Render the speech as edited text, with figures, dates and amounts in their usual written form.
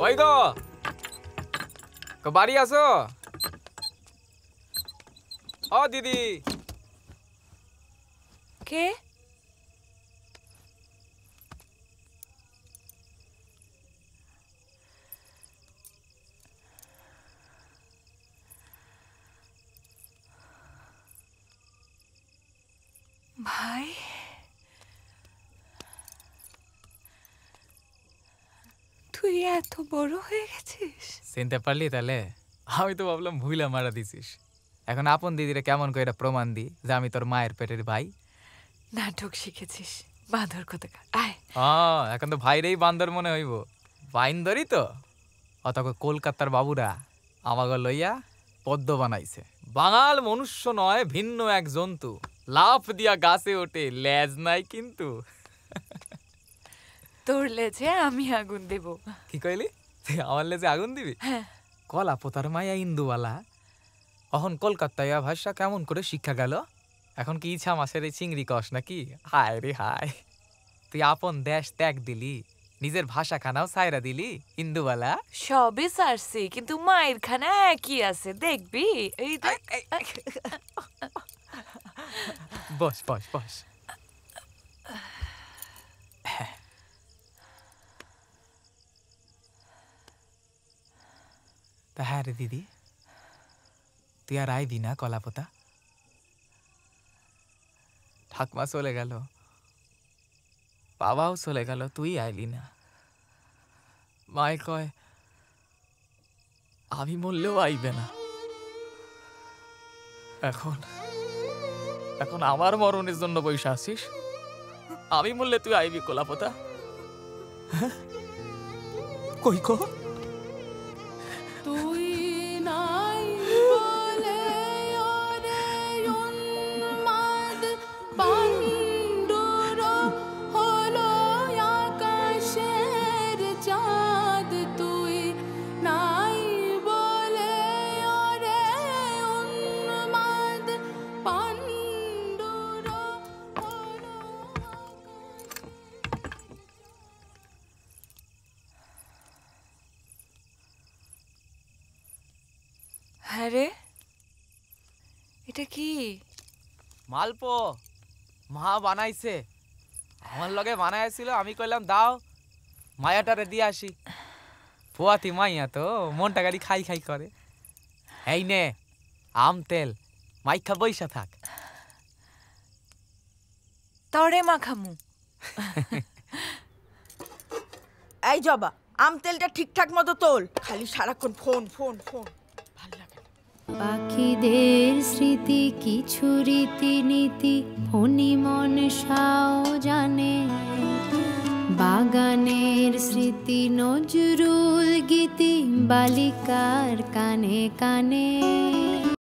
কই গো বাড়ি আছো? ও দিদি। কে? ভাই, তুই এত বড় হয়ে গেছিস। চিনতে পারলি তাহলে? আমি তো ভাবলাম ভুইলা মারা দিছিস। এখন আপন দিদিরে কেমন করে প্রমাণ দি যে আমি তোর মায়ের পেটের ভাই? নাটক শিখেছিস বাঁদর কোথাকার। আয়। এখন তো ভাইরেই বান্দর মনে হইব। বাইন্দরই তো। অতক কলকাতার বাবুরা আমাকে লইয়া পদ্ম বানাইছে। বাঙাল মনুষ্য নয়, ভিন্ন এক জন্তু। লাফ দিয়া গাছে ওঠে, লেজ নাই কিন্তু। তোর লেজে আমি আগুন দেব। কি কইলি? তুই আমার লেজে আগুন দিবি? হ্যাঁ। কলা পোতার মায়া ইন্দুবালা। এখন কলকাতায় ভাষা কেমন করে শিক্ষা গেল? এখন কি ইচ্ছা মাসের এই চিংড়ি কস নাকি? হায় রে হায়, তুই আপন দেশ ত্যাগ দিলি, নিজের ভাষা খানাও সাইরা দিলি ইন্দুবালা। সবই সারছি, কিন্তু মায়ের খানা একই আছে, দেখবি। এই দেখ। বস বস বস। তা হ্যাঁ রে দিদি, তুই আর আইবি না কলাপোতা? ঠাকমা চলে গেল, বাবাও চলে গেল, তুই আইলি না। মায় কয় আমি মরলেও আইবে না। এখন এখন আমার মরণের জন্য বসে আছিস? আমি মরলে তুই আইবি কলাপোতা? কই কো? তুই নাই বলে ওরে উন্মাদ পাণ্ডুর হলো আকাশের চাঁদ। তুই নাই বলে ওরে উন্মাদ পাণ্ডুর হলো। হ্যাঁ রে, এটা কি? মালপো মা বানাইছে, আমার লগে বানাইছিল। আমি কইলাম দাও মায়াটারে দিয়ে আসি। পোয়াতি মাইয়া তো মনটা গাড়ি খাই খাই করে। এই নে আম তেল, মাইখা বইসা থাক। তরে মাখামু। এই জবা, আম তেলটা ঠিকঠাক মতো তোল। খালি সারাক্ষণ ফোন ফোন ফোন, ভাল লাগে না। পাখিদের স্মৃতি কিছু রীতিনীতি ফণি মনসাও জানে। বাগানের স্মৃতি নজরুল গীতি বালিকার কানে কানে।